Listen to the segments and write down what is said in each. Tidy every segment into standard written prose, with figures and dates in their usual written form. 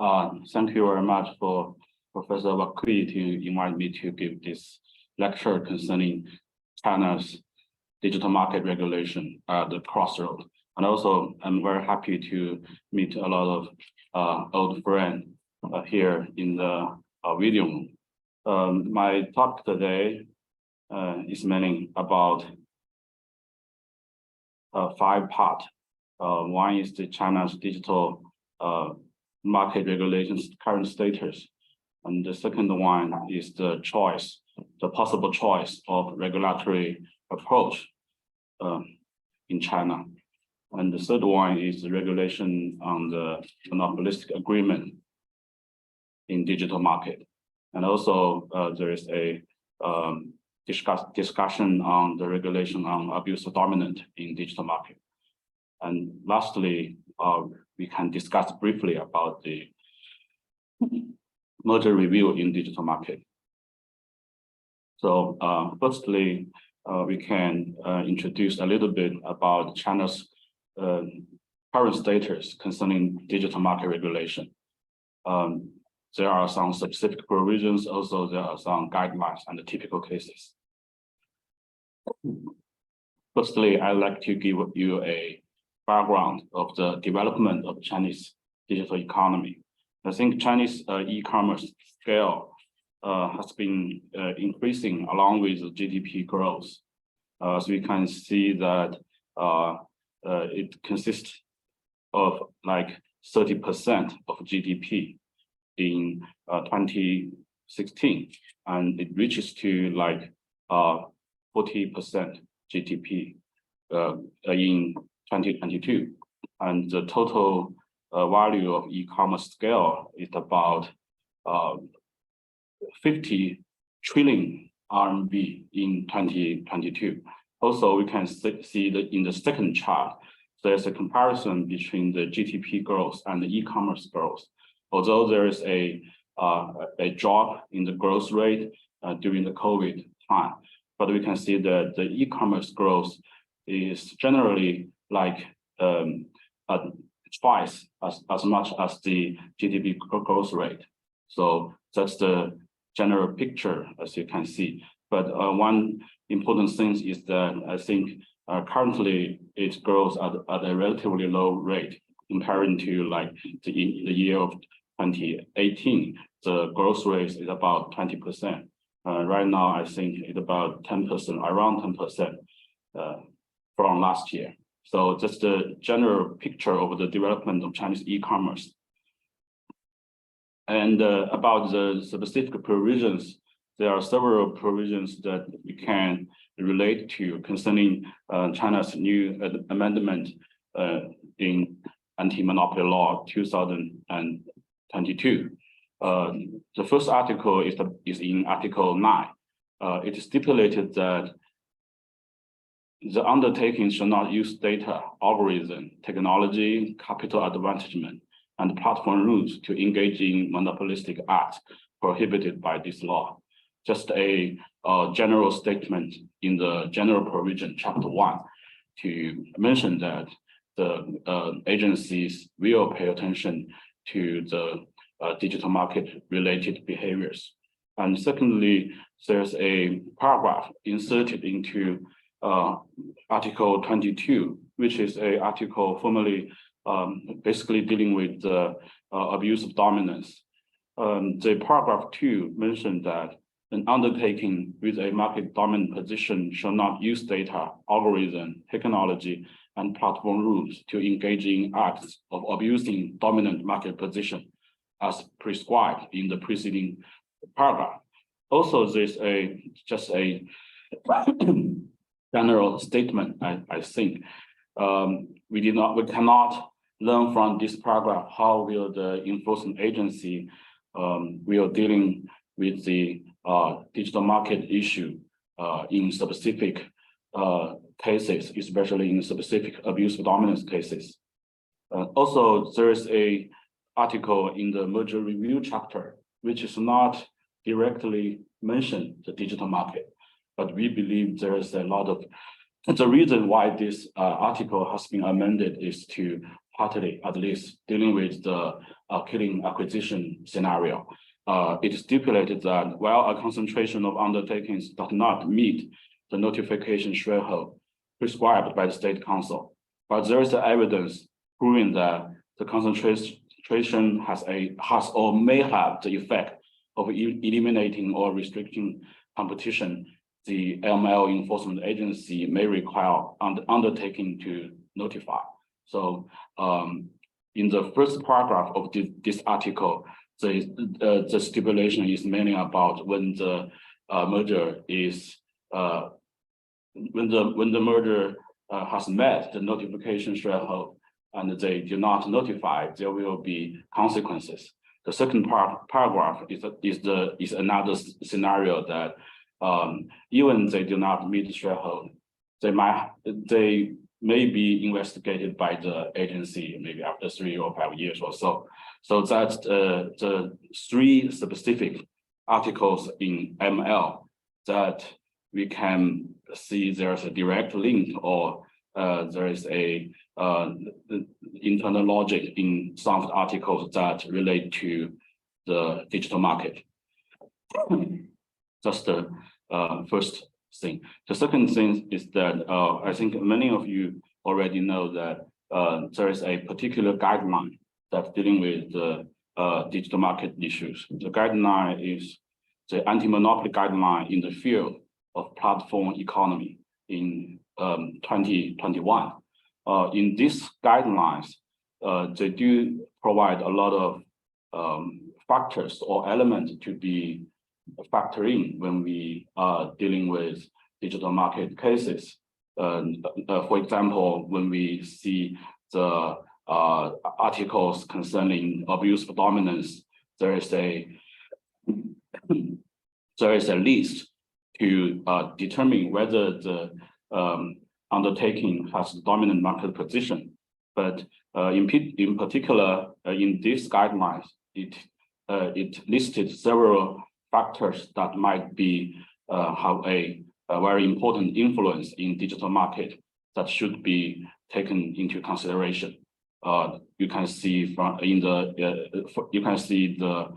Thank you very much for Professor Wakui to invite me to give this lecture concerning China's digital market regulation at the Crossroad. And also, I'm very happy to meet a lot of old friends here in the video room. My talk today is mainly about 5 parts. One is the China's digital market regulations current status. And the second one is the possible choice of regulatory approach in China. And the third one is the regulation on the monopolistic agreement in digital market. And also there is a discussion on the regulation on abuse of dominant in digital market. And lastly, we can discuss briefly about the merger review in digital market. So firstly, we can introduce a little bit about China's current status concerning digital market regulation. There are some specific provisions, also there are some guidelines and the typical cases. Firstly, I'd like to give you a background of the development of Chinese digital economy. I think Chinese e-commerce scale has been increasing along with the GDP growth. So we can see that it consists of like 30% of GDP in 2016, and it reaches to like 40% GDP in 2022, and the total value of e-commerce scale is about 50 trillion RMB in 2022. Also, we can see that in the second chart, there's a comparison between the GDP growth and the e-commerce growth. Although there is a drop in the growth rate during the COVID time, but we can see that the e-commerce growth is generally like twice as much as the GDP growth rate. So that's the general picture, as you can see. But one important thing is that I think currently it grows at a relatively low rate comparing to like the year of 2018. The growth rate is about 20%. Right now, I think it's about 10%, around 10% from last year. So just the general picture of the development of Chinese e-commerce. And about the specific provisions, there are several provisions that we can relate to concerning China's new amendment in anti-monopoly law 2022. The first article is in Article 9. It is stipulated that the undertaking shall not use data, algorithm, technology, capital advantagement, and platform rules to engage in monopolistic acts prohibited by this law. Just a general statement in the general provision, Chapter 1, to mention that the agencies will pay attention to the digital market related behaviors. And secondly, there's a paragraph inserted into Article 22, which is an article formally basically dealing with the abuse of dominance. The paragraph 2 mentioned that an undertaking with a market dominant position shall not use data, algorithm, technology, and platform rules to engage in acts of abusing dominant market position as prescribed in the preceding paragraph. Also, there's just a general statement, I think. We cannot learn from this paragraph how will the enforcement agency will dealing with the digital market issue in specific cases, especially in specific abuse of dominance cases. Also, there is a article in the merger review chapter, which is not directly mentioned the digital market, but we believe there is a lot of, the reason why this article has been amended is to partly at least dealing with the killing acquisition scenario. It stipulated that while a concentration of undertakings does not meet the notification threshold prescribed by the State Council, but there is evidence proving that the concentration has or may have the effect of eliminating or restricting competition. The AML enforcement agency may require undertaking to notify. So in the first paragraph of this article, the stipulation is mainly about when the merger is when the merger has met the notification threshold and they do not notify, there will be consequences. The second paragraph is another scenario that even they do not meet the threshold, they may be investigated by the agency maybe after 3 or 5 years or so. So that's the 3 specific articles in ML that we can see there's a direct link or there is a internal logic in some of the articles that relate to the digital market. That's the first thing. The second thing is that I think many of you already know that there is a particular guideline that's dealing with the digital market issues. The guideline is the anti-monopoly guideline in the field of platform economy in 2021. In these guidelines, they do provide a lot of factors or elements to be factored in when we are dealing with digital market cases. For example, when we see the articles concerning abuse of dominance, there is a list to determine whether the undertaking has dominant market position. But in particular, in these guidelines, it listed several factors that might be have a very important influence in digital market that should be taken into consideration. You can see from in the you can see the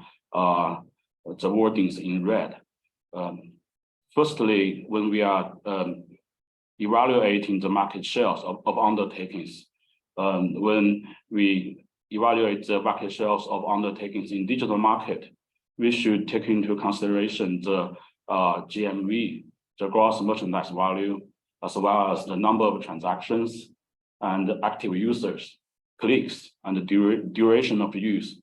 wordings in red. Firstly, when we are evaluating the market shares of undertakings, when we evaluate the market shares of undertakings in digital market, we should take into consideration the GMV, the gross merchandise value, as well as the number of transactions and active users, clicks, and the duration of use,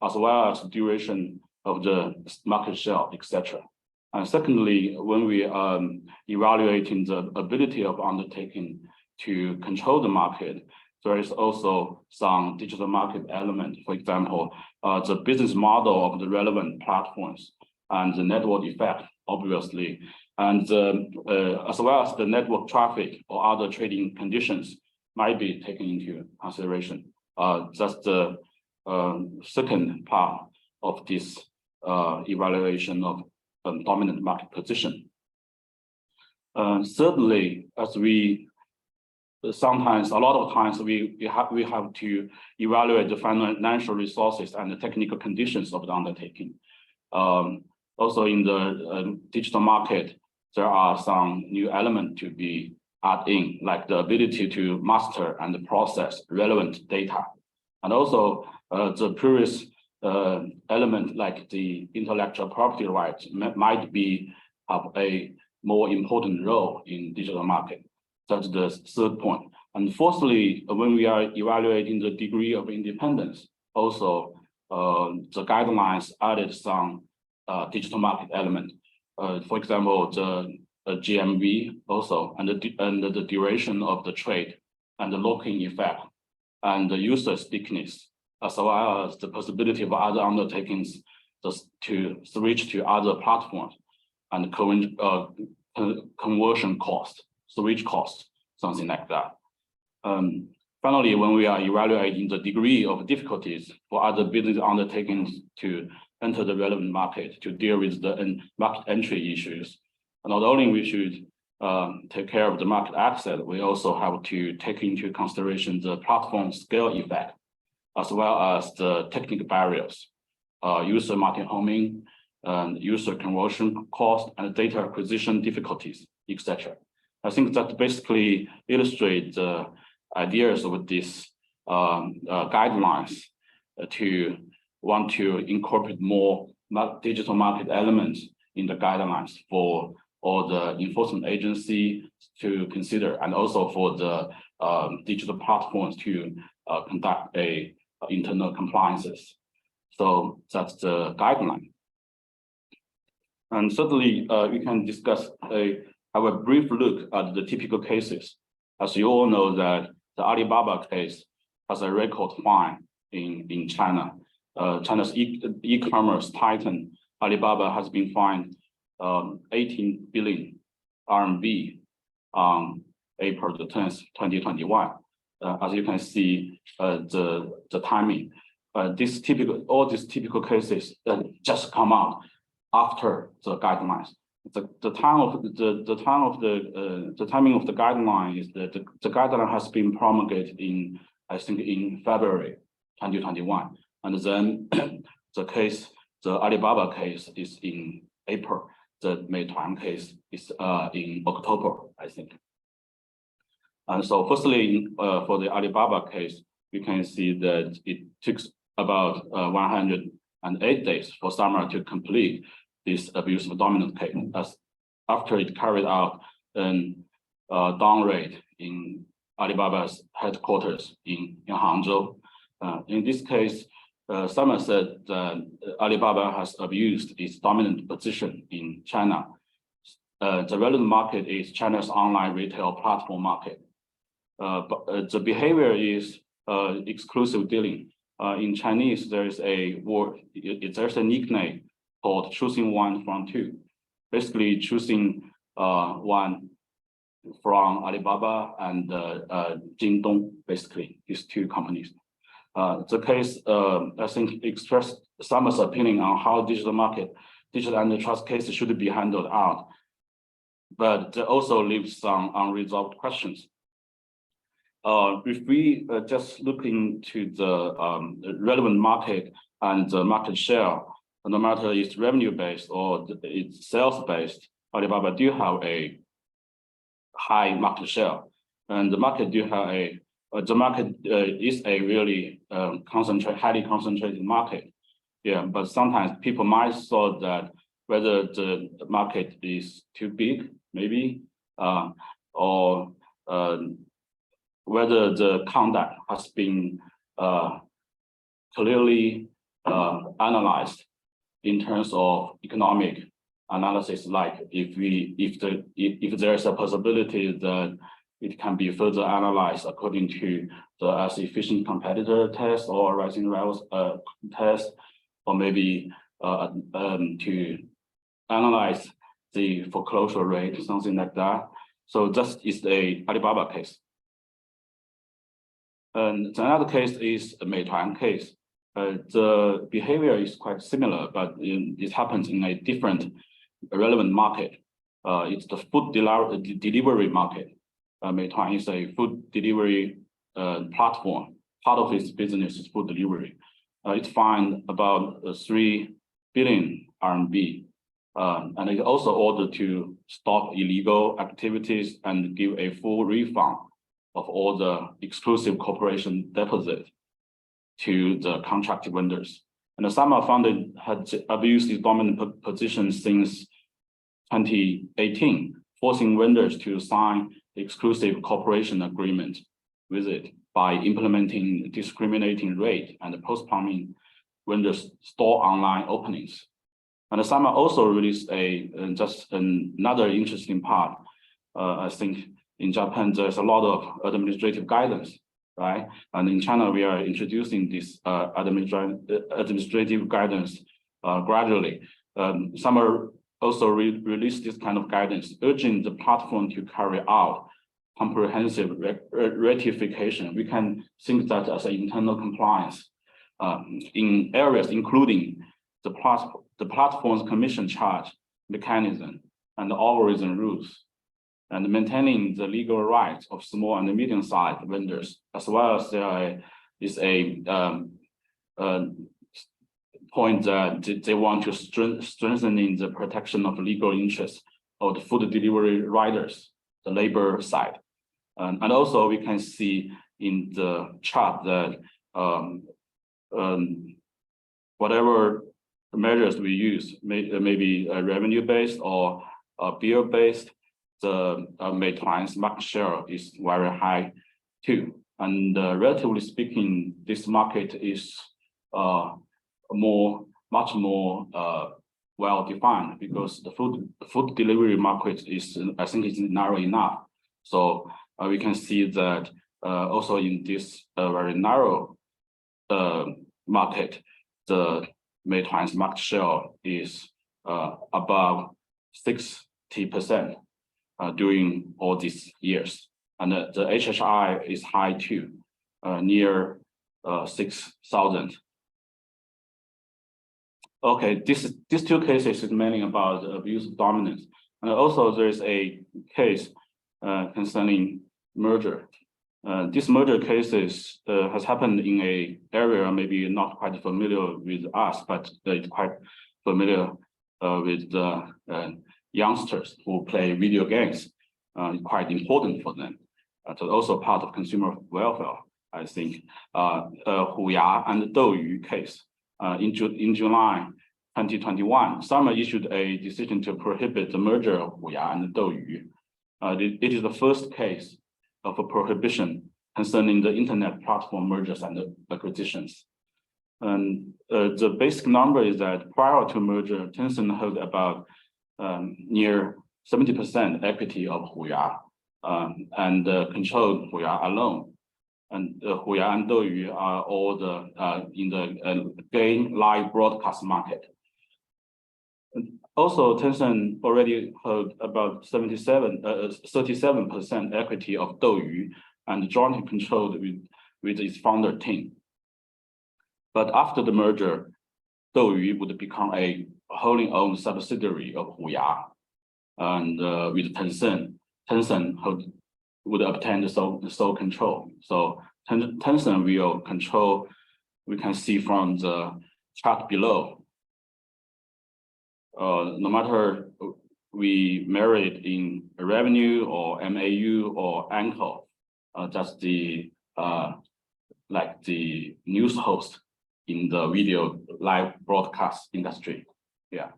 as well as duration of the market share, etc. And secondly, when we are evaluating the ability of undertaking to control the market, there is also some digital market element. For example, the business model of the relevant platforms and the network effect, obviously, and as well as the network traffic or other trading conditions might be taken into consideration. That's the second part of this evaluation of dominant market position. Thirdly, as we sometimes, a lot of times, we have to evaluate the financial resources and the technical conditions of the undertaking. Also, in the digital market, there are some new elements to be added in, like the ability to master and process relevant data, and also the previous element, like the intellectual property rights, might have a more important role in digital market. That's the third point. And fourthly, when we are evaluating the degree of independence, also the guidelines added some digital market element. For example, the GMV also, and the duration of the trade, and the locking effect, and the user stickiness, as well as the possibility of other undertakings to switch to other platforms, and conversion cost, switch cost, something like that. Finally, when we are evaluating the degree of difficulties for other business undertakings to enter the relevant market to deal with the market entry issues, not only we should take care of the market access, we also have to take into consideration the platform scale effect, as well as the technical barriers, user multi-homing, user conversion cost, and data acquisition difficulties, etc. I think that basically illustrates the ideas of these guidelines to want to incorporate more digital market elements in the guidelines for all the enforcement agency to consider, and also for the digital platforms to conduct internal compliances. So that's the guideline. And certainly we can discuss have a brief look at the typical cases. As you all know that the Alibaba case has a record fine in China. China's e-commerce titan, Alibaba, has been fined 18 billion RMB on April the 10th, 2021. As you can see, the timing. All these typical cases just come out after the guidelines. The timing of the guideline is that the guideline has been promulgated in, I think, in February 2021, and then the Alibaba case is in April. The Meituan case is in October, I think. And so, firstly, for the Alibaba case, we can see that it took about 108 days for SAMR to complete this abuse of dominant case, as after it carried out an down raid in Alibaba's headquarters in Hangzhou. In this case, SAMR said that Alibaba has abused its dominant position in China. The relevant market is China's online retail platform market. But the behavior is exclusive dealing. In Chinese, there is a word, there's a nickname called choosing one from two. Basically choosing one from Alibaba and Jingdong, basically, these two companies. The case, I think, expressed SAMR's opinion on how digital antitrust cases should be handled out, but also leaves some unresolved questions. If we just look into the relevant market and the market share, no matter it's revenue-based or it's sales-based, Alibaba do have a high market share, and the market do have is a really highly concentrated market. Yeah, but sometimes people might thought that whether the market is too big, maybe, or whether the conduct has been clearly analyzed in terms of economic analysis, like if there is a possibility that it can be further analyzed according to the as efficient competitor test or rising rivals test, or maybe to analyze the foreclosure rate, something like that. So that is the Alibaba case. And another case is a Meituan case. The behavior is quite similar, but it happens in a different relevant market. It's the food delivery market. Meituan is a food delivery platform. Part of its business is food delivery. It fined about 3 billion RMB. And it also ordered to stop illegal activities and give a full refund of all the exclusive cooperation deposit to the contracted vendors. And the SAMR found it had abused its dominant position since 2018, forcing vendors to sign exclusive cooperation agreement with it by implementing discriminating rate and postponing vendors' store online openings. And the SAMR also released just another interesting part. I think in Japan, there's a lot of administrative guidance, right? And in China, we are introducing this administrative guidance gradually. SAMR also released this kind of guidance, urging the platform to carry out comprehensive rectification. We can think that as an internal compliance in areas including the platform's commission charge mechanism and the algorithm rules. and maintaining the legal rights of small and medium-sized vendors, as well as there is a point that they want to strengthening the protection of legal interests of the food delivery riders, the labor side. And also we can see in the chart that whatever measures we use, maybe revenue-based or bill-based, the Meituan's market share is very high too. And relatively speaking, this market is much more well-defined, because the food delivery market is, I think, is narrow enough. So we can see that also in this very narrow market, the Meituan's market share is above 60% during all these years, and the HHI is high too, near 6,000. Okay, these two cases is mainly about abuse of dominance, and also there is a case concerning merger. This merger cases has happened in a area maybe not quite familiar with us, but it's quite familiar with the youngsters who play video games. Quite important for them. So also part of consumer welfare, I think. Huya and Douyu case. In July 2021, Summer issued a decision to prohibit the merger of Huya and Douyu. It is the first case of a prohibition concerning the internet platform mergers and acquisitions. And the basic number is that prior to merger, Tencent held about near 70% equity of Huya and controlled Huya alone. And Huya and Douyu are all in the game live broadcast market. And also, Tencent already held about 37% equity of Douyu and jointly controlled with its founder team. But after the merger, Douyu would become a wholly owned subsidiary of Huya, and with Tencent would obtain the sole control. So Tencent will control. We can see from the chart below. No matter we measure it in revenue or MAU or anchor, that's the like the news host in the video live broadcast industry. Yeah,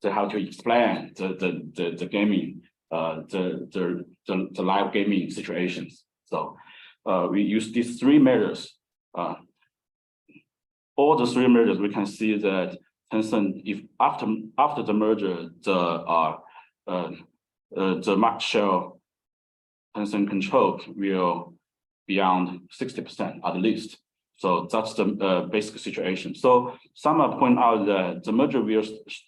they have to explain the gaming, the live gaming situations. So we use these three measures. All the three measures, we can see that Tencent, if after the merger, the market share Tencent controlled will beyond 60% at least. So that's the basic situation. So some point out that the merger will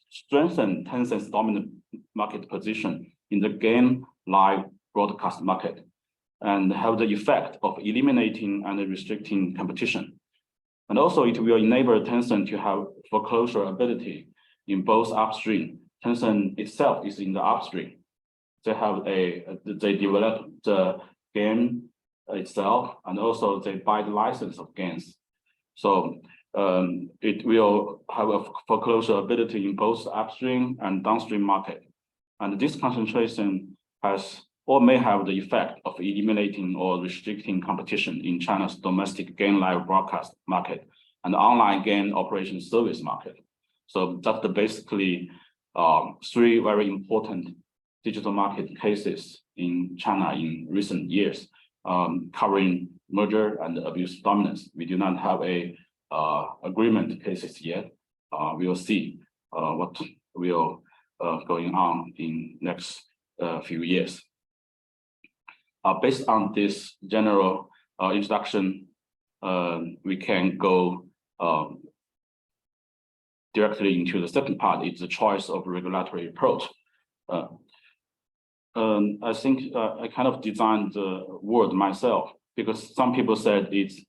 strengthen Tencent's dominant market position in the game live broadcast market and have the effect of eliminating and restricting competition. And also it will enable Tencent to have foreclosure ability in both upstream. Tencent itself is in the upstream. They develop the game itself, and also they buy the license of games. So it will have a foreclosure ability in both upstream and downstream market. And this concentration has or may have the effect of eliminating or restricting competition in China's domestic game live broadcast market and online game operation service market. So that's basically three very important digital market cases in China in recent years, covering merger and abuse of dominance. We do not have a agreement cases yet. We will see what will going on in next few years. Based on this general introduction, we can go directly into the second part. It's the choice of regulatory approach. I think I kind of designed the word myself, because some people said it's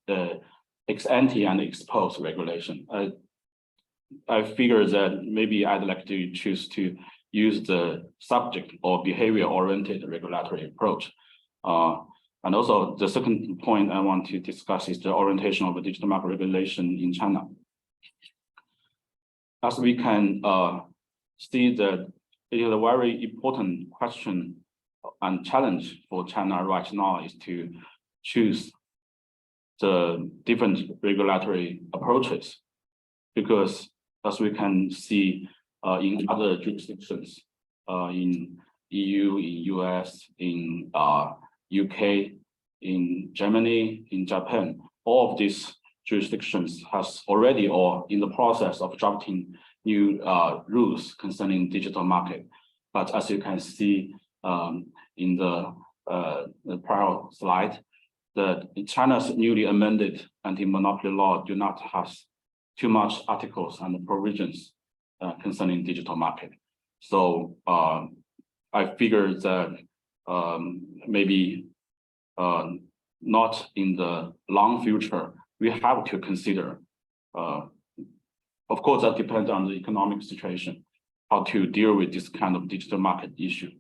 ex ante and ex post regulation. I figure that maybe I'd like to choose to use the subject or behavior-oriented regulatory approach. And also the second point I want to discuss is the orientation of the digital market regulation in China. As we can see that it is a very important question and challenge for China right now is to choose the different regulatory approaches, because as we can see in other jurisdictions, in EU, in US, in UK, in Germany, in Japan, all of these jurisdictions has already or in the process of drafting new rules concerning digital market. But as you can see in the prior slide, that China's newly amended anti-monopoly law do not have too much articles and provisions concerning digital market. So I figure that maybe not in the long future, we have to consider, of course, that depends on the economic situation, how to deal with this kind of digital market issue.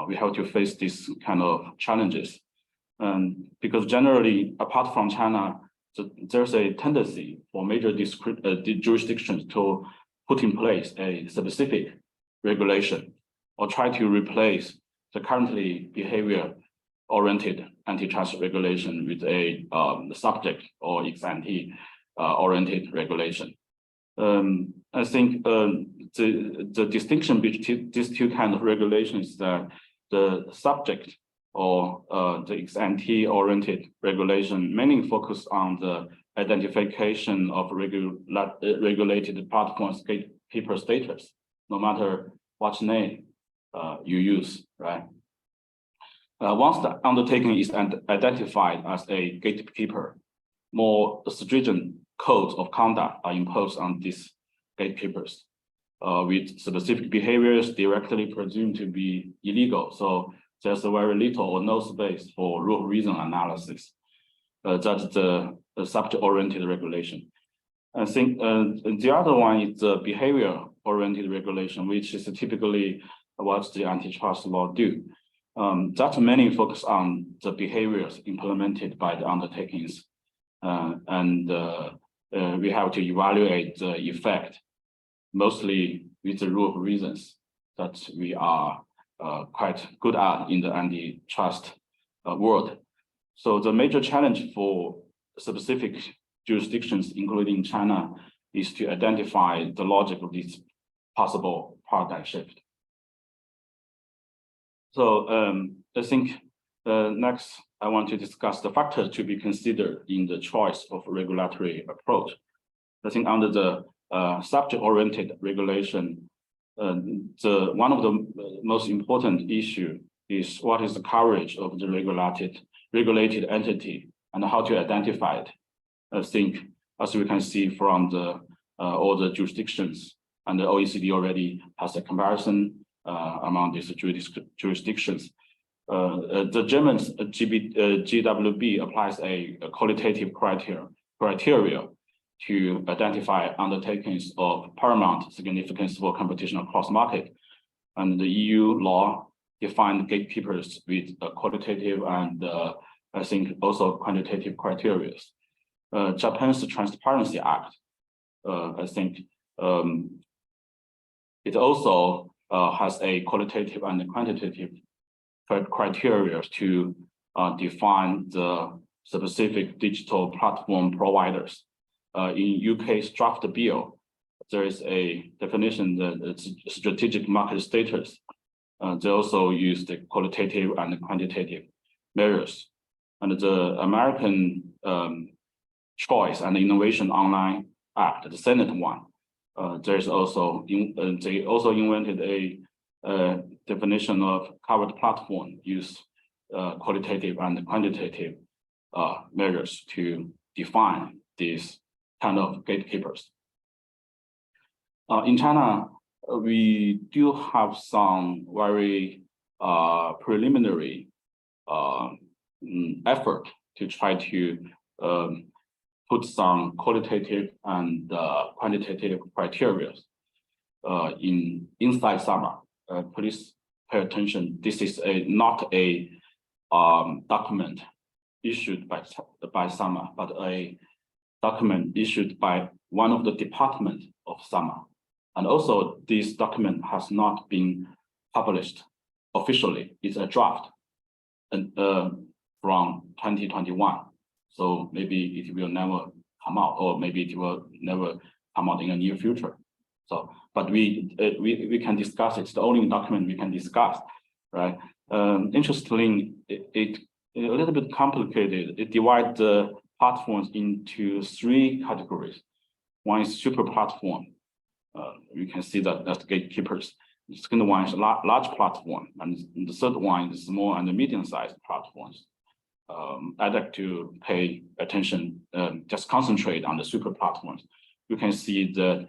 We have to face this kind of challenges. And because generally, apart from China, there's a tendency for major jurisdictions to put in place a specific regulation or try to replace the currently behavior-oriented antitrust regulation with a subject or ex-ante oriented regulation. I think the distinction between these two kinds of regulations is that the subject or the ex-ante oriented regulation mainly focus on the identification of regulated platforms gatekeeper status, no matter what name you use, right? Once the undertaking is identified as a gatekeeper, more stringent codes of conduct are imposed on these gatekeepers with specific behaviors directly presumed to be illegal. So there's a very little or no space for rule of reason analysis. That's the subject-oriented regulation. I think the other one is the behavior-oriented regulation, which is typically what the antitrust law do. That mainly focus on the behaviors implemented by the undertakings. We have to evaluate the effect, mostly with the rule of reasons that we are quite good at in the antitrust world. So the major challenge for specific jurisdictions, including China, is to identify the logic of this possible paradigm shift. So I think next I want to discuss the factors to be considered in the choice of regulatory approach. I think under the subject-oriented regulation, one of the most important issue is what is the coverage of the regulated entity and how to identify it. I think, as we can see from the all the jurisdictions, and the OECD already has a comparison among these jurisdictions. The German GWB applies a qualitative criteria to identify undertakings of paramount significance for competition across market. And the EU law defined gatekeepers with qualitative and I think also quantitative criteria. Japan's Transparency Act, I think it also has a qualitative and quantitative criteria to define the specific digital platform providers. In UK's draft bill, there is a definition that it's strategic market status. They also use the qualitative and quantitative measures. And the American Choice and Innovation Online Act, the Senate one, there's also they also invented a definition of covered platform, use qualitative and quantitative measures to define these kind of gatekeepers. In China, we do have some very preliminary effort to try to put some qualitative and quantitative criteria inside SAMA. please pay attention. This is not a document issued by SAMA, but a document issued by one of the departments of SAMA. And also, this document has not been published officially. It's a draft and from 2021. So maybe it will never come out, or maybe it will never come out in the near future. So, but we can discuss it. It's the only document we can discuss, right? Interestingly, it a little bit complicated. It divides the platforms into 3 categories. One is super platform. You can see that that's gatekeepers. The second one is large platform, and the third one is small and medium-sized platforms. I'd like to pay attention, just concentrate on the super platforms. You can see that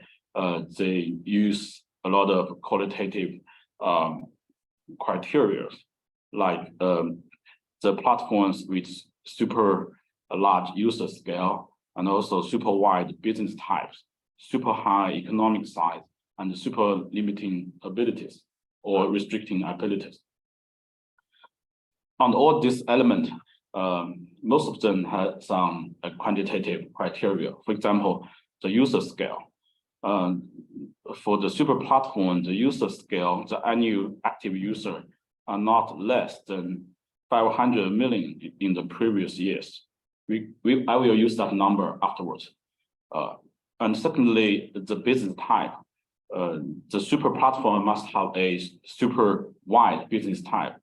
they use a lot of qualitative criteria, like the platforms with super large user scale, and also super wide business types, super high economic size, and super limiting abilities or restricting abilities. On all these elements, most of them have some quantitative criteria. For example, the user scale. For the super platform, the user scale, the annual active user are not less than 500 million in the previous years. I will use that number afterwards. And secondly, the business type. The super platform must have a super wide business type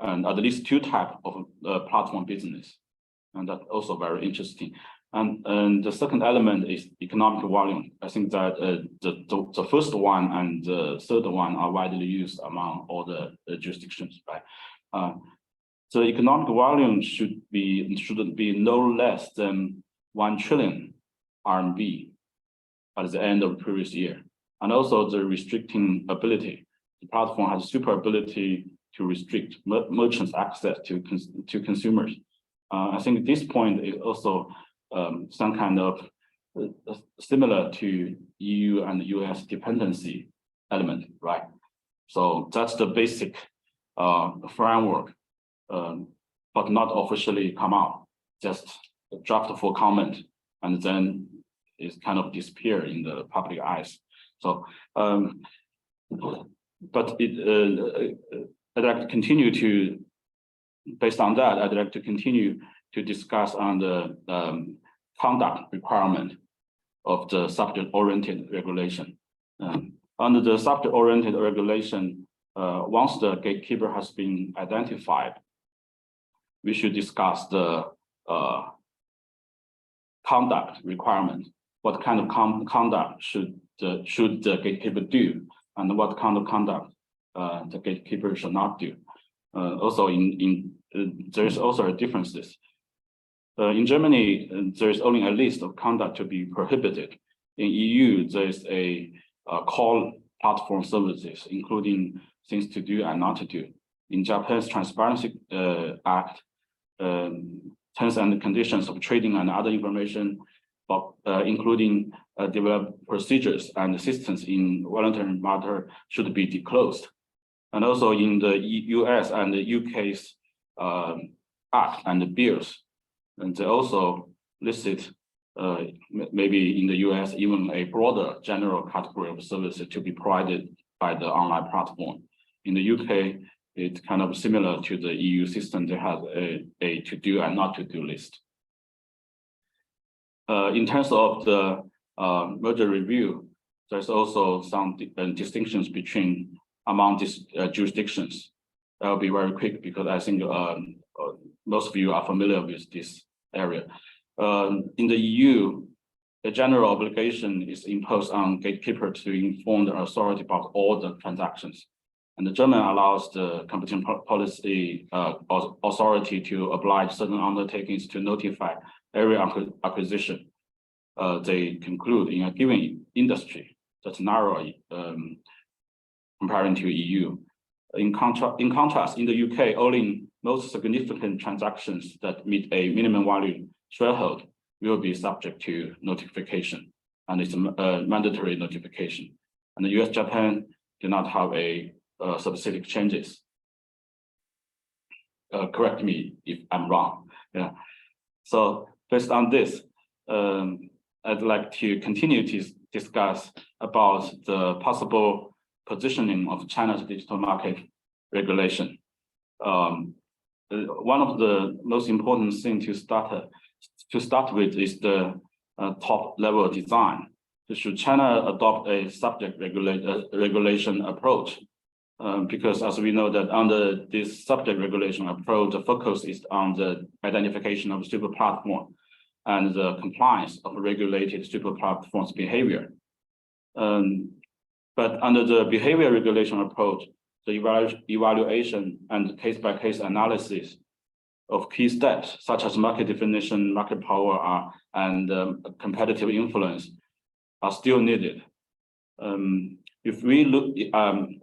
and at least 2 types of platform business. And that's also very interesting. And the second element is economic volume. I think that the first one and the third one are widely used among all the jurisdictions, right? The economic volume should be no less than 1 trillion RMB at the end of the previous year. And also the restricting ability. The platform has super ability to restrict merchants' access to consumers. I think this point is also some kind of similar to EU and US dependency element, right? So that's the basic framework, but not officially come out, just a draft for comment, and then it's kind of disappear in the public eyes. So, but I'd like to continue to, based on that, I'd like to continue to discuss on the conduct requirement of the subject-oriented regulation. Under the subject-oriented regulation, once the gatekeeper has been identified, we should discuss the conduct requirement. What kind of conduct should the gatekeeper do, and what kind of conduct the gatekeeper should not do. Also, there's also differences. In Germany, there is only a list of conduct to be prohibited. In EU, there is a call platform services, including things to do and not to do. In Japan's Transparency Act, terms and conditions of trading and other information, including developed procedures and systems in voluntary matter should be disclosed. And also in the US and the UK's act and the bills, and they also listed maybe in the US even a broader general category of services to be provided by the online platform. In the UK, it's kind of similar to the EU system. They have a to-do and not to-do list. In terms of the merger review, there's also some distinctions among these jurisdictions. I'll be very quick because I think most of you are familiar with this area. In the EU, a general obligation is imposed on gatekeeper to inform the authority about all the transactions. And the German allows the competition policy authority to oblige certain undertakings to notify every acquisition they conclude in a given industry. That's narrow comparing to EU. In contrast, in the UK, only most significant transactions that meet a minimum value threshold will be subject to notification, and it's a mandatory notification. And the US, Japan do not have a specific changes. Correct me if I'm wrong. Yeah. So based on this, I'd like to continue to discuss about the possible positioning of China's digital market regulation. One of the most important things to start with is the top level design. Should China adopt a subject regulation approach? Because as we know that under this subject regulation approach, the focus is on the identification of super platform and the compliance of regulated super platforms behavior. But under the behavior regulation approach, the evaluation and case-by-case analysis of key steps, such as market definition, market power, and competitive influence, are still needed. If we look,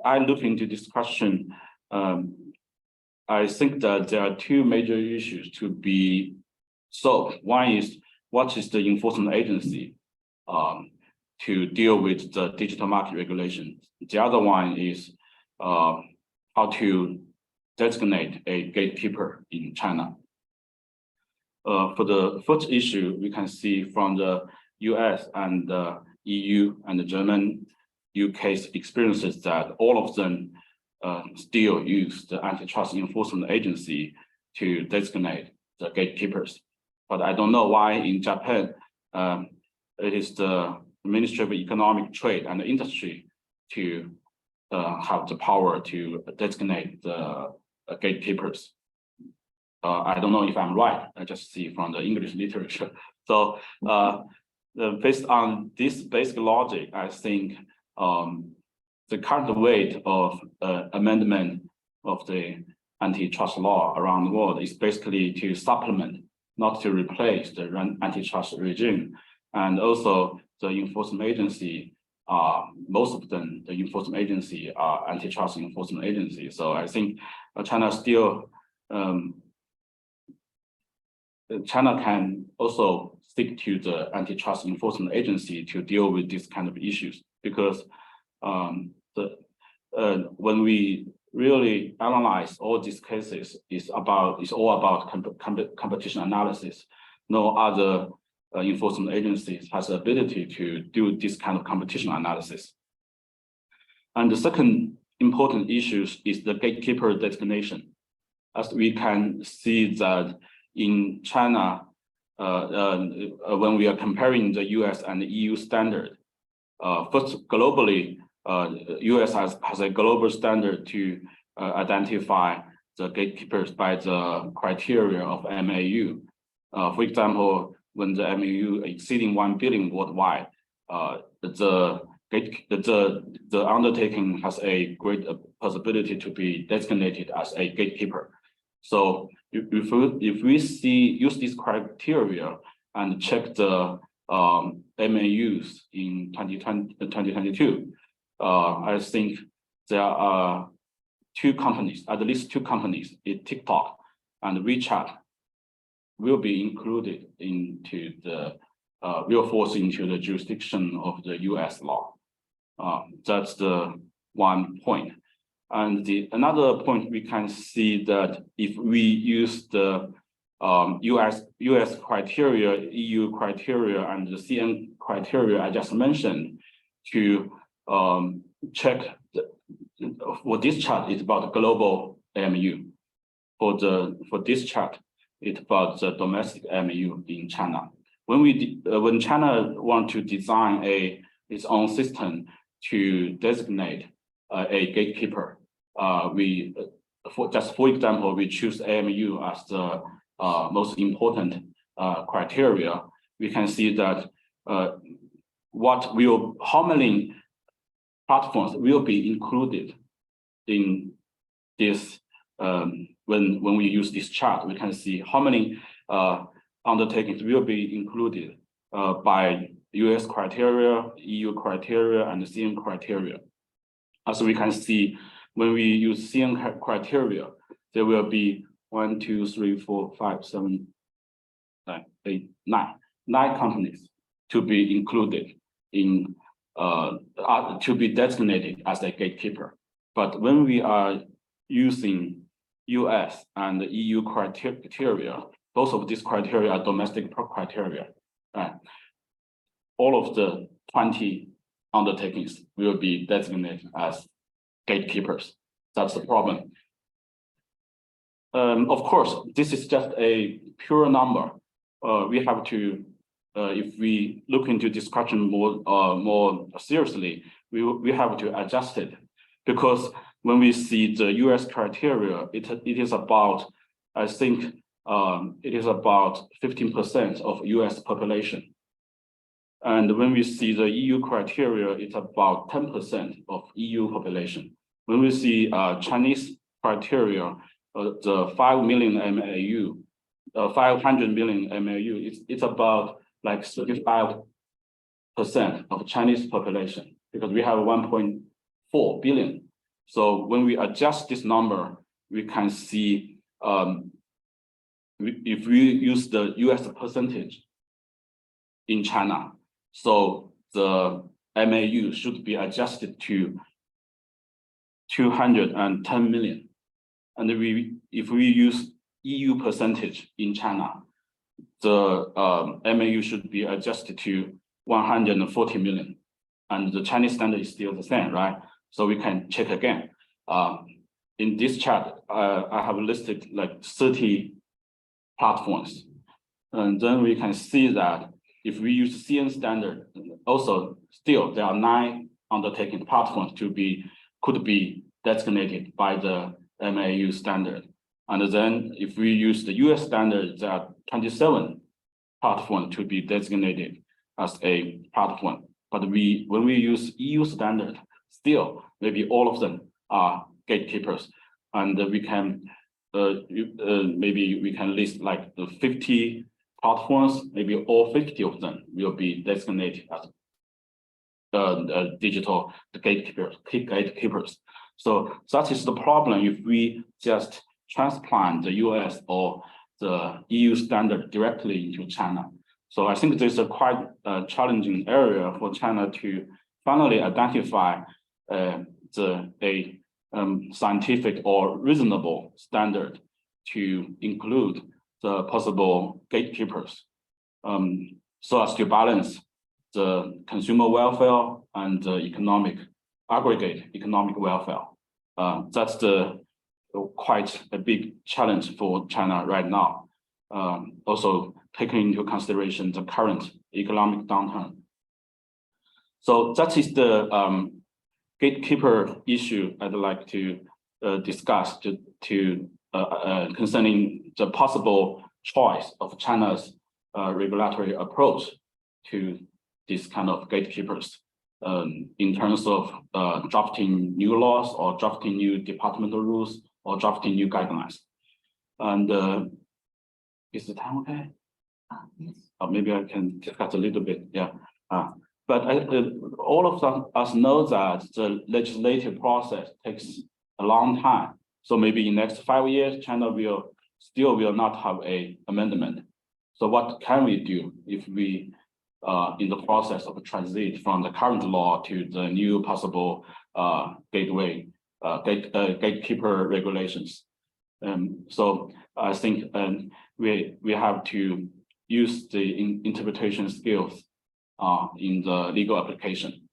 I look into this question, I think that there are two major issues to be solved. One is, what is the enforcement agency to deal with the digital market regulation? The other one is how to designate a gatekeeper in China. For the first issue, we can see from the US and the EU and the German UK's experiences that all of them still use the antitrust enforcement agency to designate the gatekeepers. But I don't know why in Japan, it is the Ministry of Economic Trade and Industry to have the power to designate the gatekeepers. I don't know if I'm right. I just see from the English literature. So based on this basic logic, I think the current weight of amendment of the antitrust law around the world is basically to supplement, not to replace the antitrust regime. And also the enforcement agency, most of them, the enforcement agency are antitrust enforcement agencies. So I think China still, China can also stick to the antitrust enforcement agency to deal with this kind of issues, because when we really analyze all these cases, it's all about competition analysis. No other enforcement agencies has the ability to do this kind of competition analysis. And the second important issue is the gatekeeper designation. As we can see that in China, when we are comparing the US and the EU standard, first globally, US has a global standard to identify the gatekeepers by the criteria of MAU. For example, when the MAU exceeding 1 billion worldwide, the undertaking has a great possibility to be designated as a gatekeeper. So if we use this criteria and check the MAUs in 2022, I think there are two companies, at least two companies, TikTok and WeChat, will be included into the, will fall into the jurisdiction of the US law. That's the one point. And another point, we can see that if we use the US criteria, EU criteria, and the CN criteria I just mentioned to check for this chart, it's about global MAU. For this chart, it's about the domestic MAU in China. When China want to design its own system to designate a gatekeeper, for example, we choose AMU as the most important criteria. We can see that how many platforms will be included in this. When we use this chart, we can see how many undertakings will be included by US criteria, EU criteria, and the CN criteria. As we can see, when we use CN criteria, there will be 1, 2, 3, 4, 5, 7, 8, 9 companies to be included in to be designated as a gatekeeper. But when we are using US and EU criteria, both of these criteria are domestic criteria. All of the 20 undertakings will be designated as gatekeepers. That's the problem. Of course, this is just a pure number. We have to, if we look into this question more seriously, we have to adjust it, because when we see the US criteria, it is about, I think, it is about 15% of US population. And when we see the EU criteria, it's about 10% of EU population. When we see Chinese criteria, the 5 million MAU, 500 million MAU, it's about like 35% of Chinese population, because we have 1.4 billion. So when we adjust this number, we can see if we use the US percentage in China, so the MAU should be adjusted to 210 million. And if we use EU percentage in China, the MAU should be adjusted to 140 million. And the Chinese standard is still the same, right? So we can check again. In this chart, I have listed like 30 platforms. And then we can see that if we use CN standard, also still there are 9 undertaking platforms could be designated by the MAU standard. And then if we use the US standard, there are 27 platforms to be designated as a platform. But when we use EU standard, still maybe all of them are gatekeepers. And we can maybe we can list like the 50 platforms, maybe all 50 of them will be designated as digital gatekeepers. So that is the problem if we just transplant the US or the EU standard directly into China. So I think there's a quite challenging area for China to finally identify a scientific or reasonable standard to include the possible gatekeepers, so as to balance the consumer welfare and the aggregate economic welfare. That's quite a big challenge for China right now. Also taking into consideration the current economic downturn. So that is the gatekeeper issue I'd like to discuss concerning the possible choice of China's regulatory approach to this kind of gatekeepers in terms of drafting new laws or drafting new departmental rules or drafting new guidelines. And is the time okay? Yes. Maybe I can discuss a little bit, yeah. But all of us know that the legislative process takes a long time. So maybe in the next 5 years, China will not have an amendment. So what can we do if we in the process of transit from the current law to the new possible gatekeeper regulations? So I think we have to use the interpretation skills in the legal application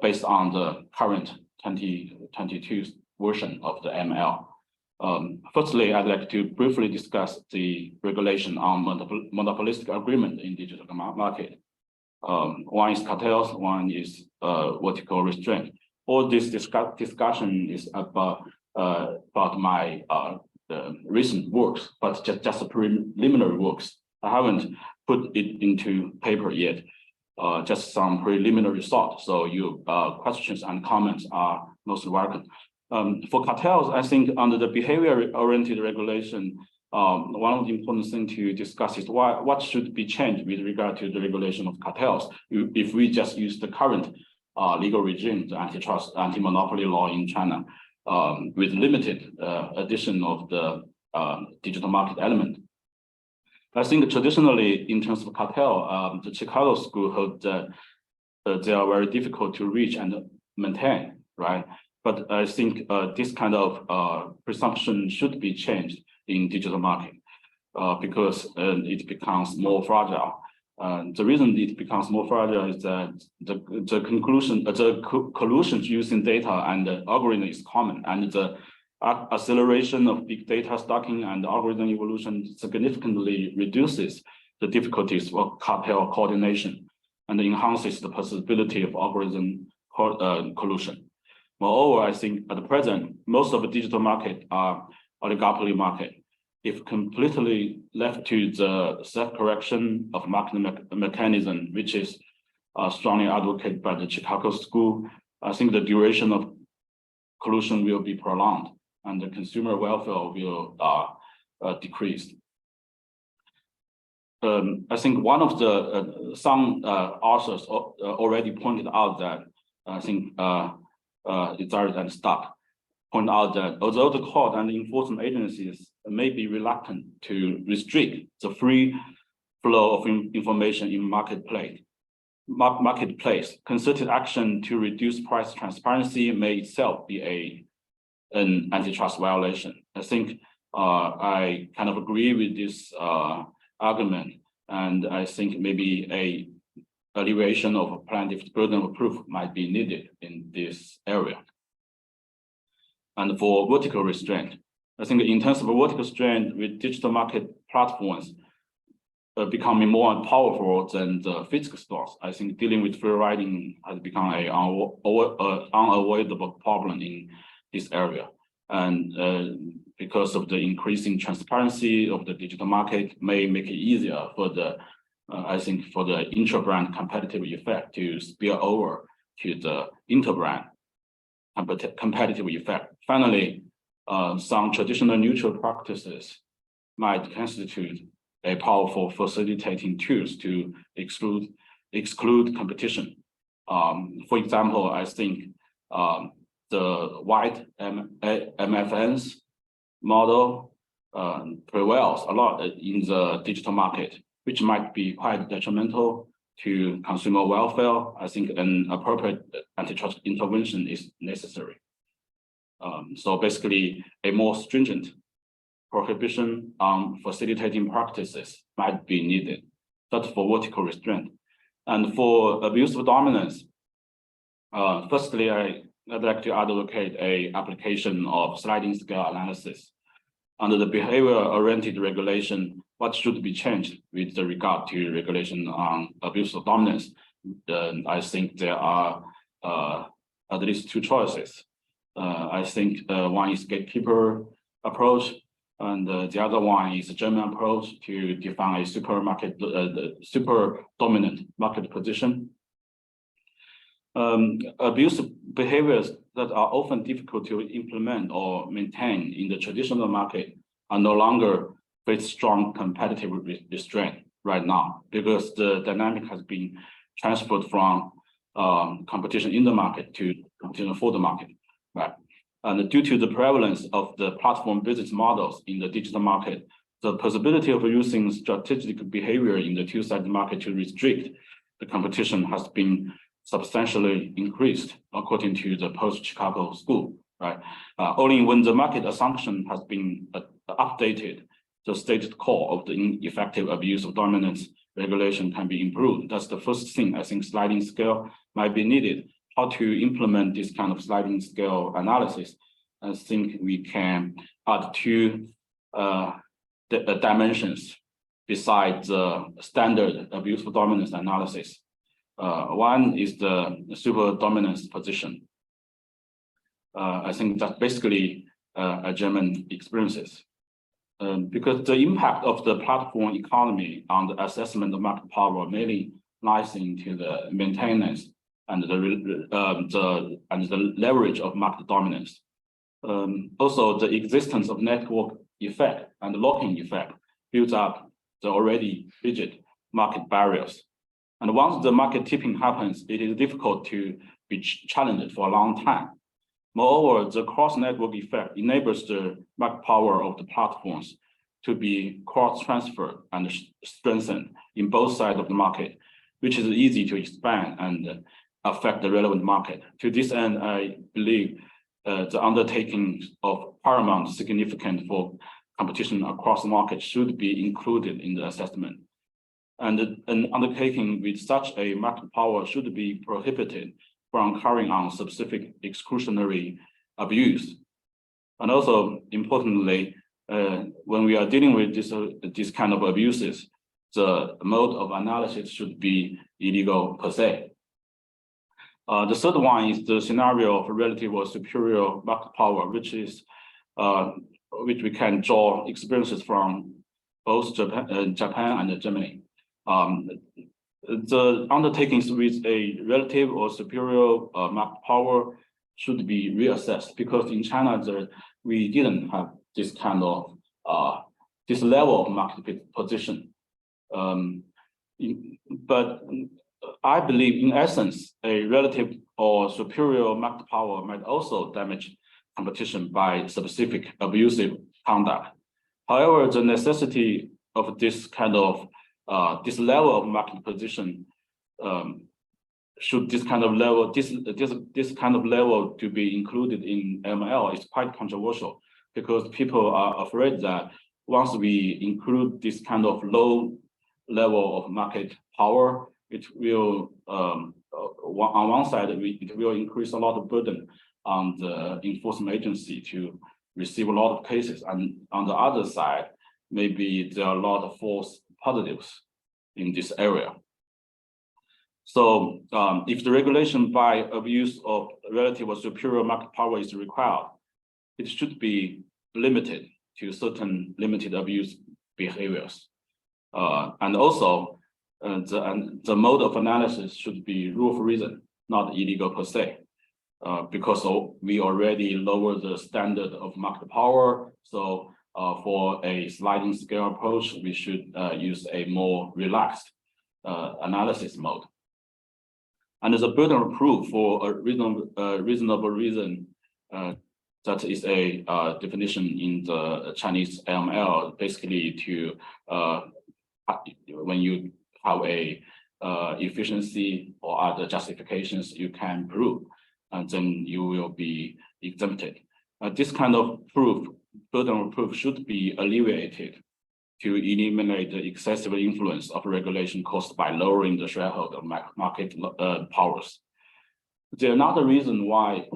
based on the current 2022 version of the ML. Firstly, I'd like to briefly discuss the regulation on monopolistic agreement in digital market. One is cartels, one is vertical restraint. All this discussion is about my recent works, but just preliminary works. I haven't put it into paper yet. Just some preliminary thoughts. So your questions and comments are most welcome. For cartels, I think under the behavior-oriented regulation, one of the important things to discuss is what should be changed with regard to the regulation of cartels if we just use the current legal regime, the antitrust, anti-monopoly law in China, with limited addition of the digital market element. I think traditionally, in terms of cartel, the Chicago school held that they are very difficult to reach and maintain, right? But I think this kind of presumption should be changed in digital market because it becomes more fragile. The reason it becomes more fragile is that the collusions using data and the algorithm is common, and the acceleration of big data stacking and algorithm evolution significantly reduces the difficulties of cartel coordination and enhances the possibility of algorithm collusion. Moreover, I think at the present, most of the digital market are oligopoly market. If completely left to the self-correction of market mechanism, which is strongly advocated by the Chicago School, I think the duration of collusion will be prolonged and the consumer welfare will decrease. I think one of the some authors already pointed out that I think Izzard and Stark point out that although the court and the enforcement agencies may be reluctant to restrict the free flow of information in marketplace, concerted action to reduce price transparency may itself be an antitrust violation. I think I kind of agree with this argument, and I think maybe a alleviation of plaintiff's burden of proof might be needed in this area. And for vertical restraint, I think in terms of vertical restraint with digital market platforms becoming more powerful than the physical stores, I think dealing with free riding has become an unavoidable problem in this area. And because of the increasing transparency of the digital market may make it easier for the, I think for the intra-brand competitive effect to spill over to the inter-brand competitive effect. Finally, some traditional neutral practices might constitute a powerful facilitating tools to exclude competition. For example, I think the white MFNs model prevails a lot in the digital market, which might be quite detrimental to consumer welfare. I think an appropriate antitrust intervention is necessary. So basically, a more stringent prohibition on facilitating practices might be needed. That's for vertical restraint. And for abuse of dominance, firstly, I'd like to advocate an application of sliding scale analysis. Under the behavior-oriented regulation, what should be changed with regard to regulation on abuse of dominance? I think there are at least two choices. I think one is gatekeeper approach, and the other one is a German approach to define a super dominant market position. Abusive behaviors that are often difficult to implement or maintain in the traditional market are no longer face strong competitive restraint right now, because the dynamic has been transferred from competition in the market to competition for the market, right? And due to the prevalence of the platform business models in the digital market, the possibility of using strategic behavior in the two-sided market to restrict the competition has been substantially increased, according to the post-Chicago School, right? Only when the market assumption has been updated, the stated core of the ineffective abuse of dominance regulation can be improved. That's the first thing. I think sliding scale might be needed. How to implement this kind of sliding scale analysis? I think we can add two dimensions besides the standard abuse of dominance analysis. One is the super dominance position. I think that's basically a German experiences. Because the impact of the platform economy on the assessment of market power mainly lies into the maintenance and the leverage of market dominance. Also, the existence of network effect and locking effect builds up the already rigid market barriers. And once the market tipping happens, it is difficult to be challenged for a long time. Moreover, the cross-network effect enables the market power of the platforms to be cross-transferred and strengthened in both sides of the market, which is easy to expand and affect the relevant market. To this end, I believe the undertaking of paramount significance for competition across the market should be included in the assessment. And an undertaking with such a market power should be prohibited from carrying on specific exclusionary abuse. And also, importantly, when we are dealing with this kind of abuses, the mode of analysis should be illegal per se. The third one is the scenario of relative or superior market power, which we can draw experiences from both Japan and Germany. The undertakings with a relative or superior market power should be reassessed, because in China we didn't have this kind of this level of market position. But I believe, in essence, a relative or superior market power might also damage competition by specific abusive conduct. However, the necessity of this kind of this level of market position should this kind of level to be included in ML is quite controversial, because people are afraid that once we include this kind of low level of market power, it will on one side it will increase a lot of burden on the enforcement agency to receive a lot of cases, and on the other side, maybe there are a lot of false positives in this area. So if the regulation by abuse of relative or superior market power is required, it should be limited to certain limited abuse behaviors. And also, the mode of analysis should be rule of reason, not illegal per se, because we already lowered the standard of market power. So for a sliding scale approach, we should use a more relaxed analysis mode. And there's a burden of proof for a reasonable reason. That is a definition in the Chinese AML, basically to when you have a efficiency or other justifications you can prove, and then you will be exempted. This kind of burden of proof should be alleviated to eliminate the excessive influence of regulation caused by lowering the threshold of market powers. There's another reason why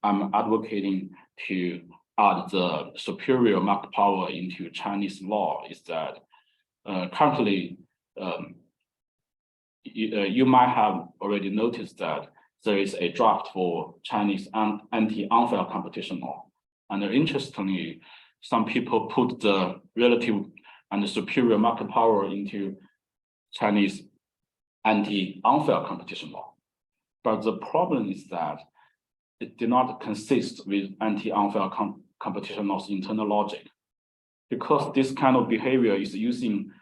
I'm advocating to add the superior market power into Chinese law is that currently, you might have already noticed that there is a draft for Chinese anti-unfair competition law. And interestingly, some people put the relative and the superior market power into Chinese anti-unfair competition law. But the problem is that it did not consist with anti-unfair competition law's internal logic, because this kind of behavior is using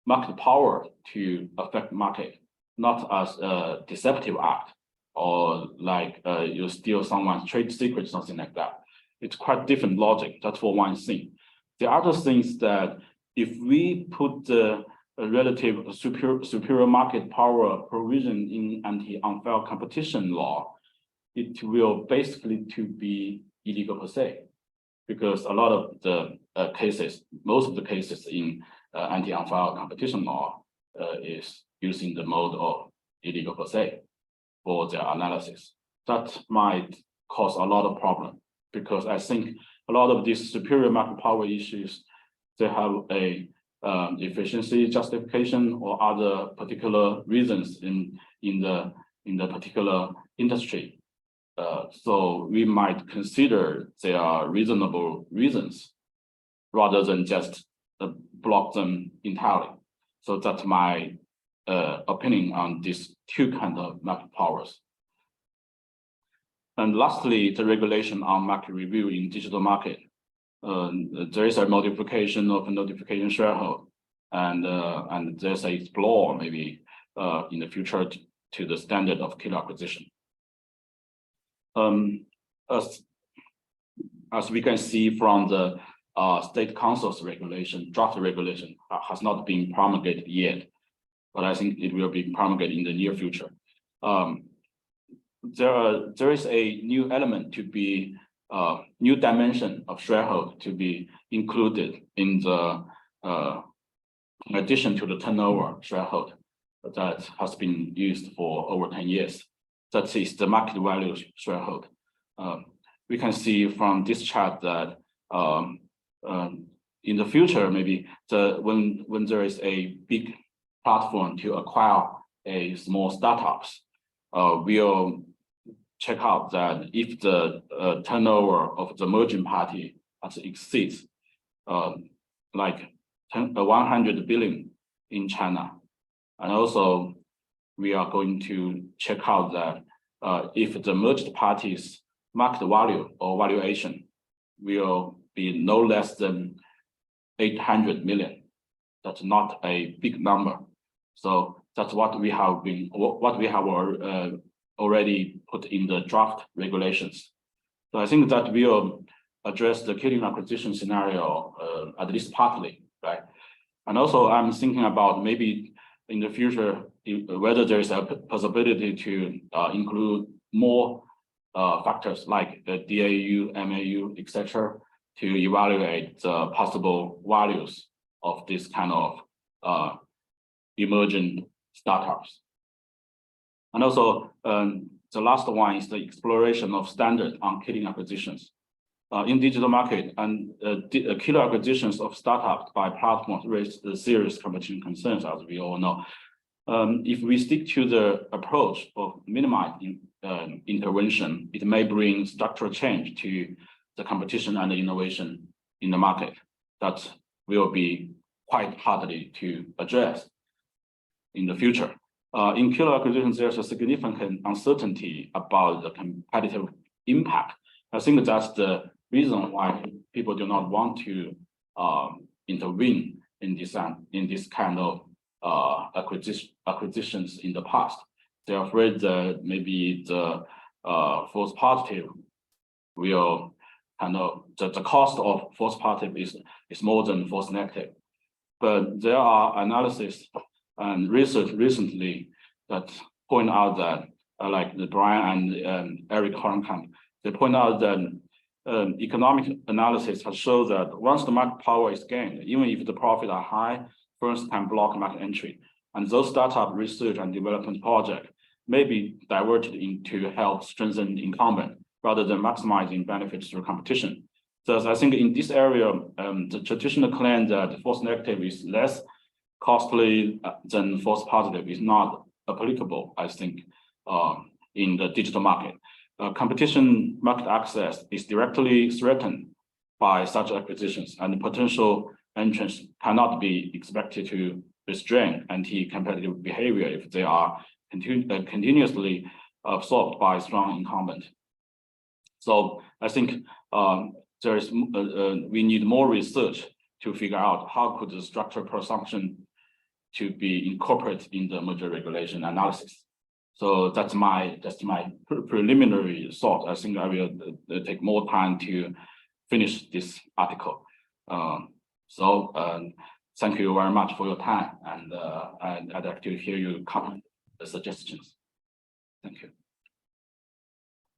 market power to affect market, not as a deceptive act or like you steal someone's trade secret, something like that. It's quite different logic. That's for one thing. The other thing is that if we put the relative superior market power provision in anti-unfair competition law, it will basically to be illegal per se, because a lot of the cases, most of the cases in anti-unfair competition law is using the mode of illegal per se for their analysis. That might cause a lot of problem, because I think a lot of these superior market power issues, they have a efficiency justification or other particular reasons in the particular industry. So we might consider there are reasonable reasons rather than just block them entirely. So that's my opinion on these two kinds of market powers. And lastly, the regulation on market review in digital market. There is a modification of a notification threshold, and there's a explore maybe in the future to the standard of killer acquisition. As we can see from the State Council's regulation, draft regulation has not been promulgated yet, but I think it will be promulgated in the near future. there is a new element to be new dimension of threshold to be included in the in addition to the turnover threshold that has been used for over 10 years. That is the market value threshold. We can see from this chart that in the future, maybe when there is a big platform to acquire a small startups, we'll check out that if the turnover of the merging party exceeds like 100 billion in China, and also we are going to check out that if the merged parties market value or valuation will be no less than 800 million. That's not a big number. So that's what we have already put in the draft regulations. So I think that will address the killing acquisition scenario at least partly, right? And also I'm thinking about maybe in the future whether there is a possibility to include more factors like the DAU, MAU, etc., to evaluate the possible values of this kind of emerging startups. And also, the last one is the exploration of standard on killing acquisitions. In digital market, and killer acquisitions of startups by platforms raise the serious competition concerns, as we all know. If we stick to the approach of minimizing intervention, it may bring structural change to the competition and the innovation in the market. That will be quite hardly to address in the future. In killer acquisitions, there's a significant uncertainty about the competitive impact. I think that's the reason why people do not want to intervene in this kind of acquisitions in the past. They're afraid that maybe the false positive will kind of the cost of false positive is more than false negative. But there are analysis and research recently that point out that like the Brian and Eric Hornkamp, they point out that economic analysis has shown that once the market power is gained, even if the profits are high, firms can block market entry. And those startup research and development projects may be diverted into help strengthen the incumbent rather than maximizing benefits through competition. So I think in this area, the traditional claim that false negative is less costly than false positive is not applicable, I think, in the digital market. Competition market access is directly threatened by such acquisitions, and potential entrants cannot be expected to restrain anti-competitive behavior if they are continuously absorbed by a strong incumbent. So I think we need more research to figure out how could the structural presumption to be incorporated in the merger regulation analysis. So that's my preliminary thought. I think I will take more time to finish this article. Thank you very much for your time, and I'd like to hear you comment the suggestions. Thank you.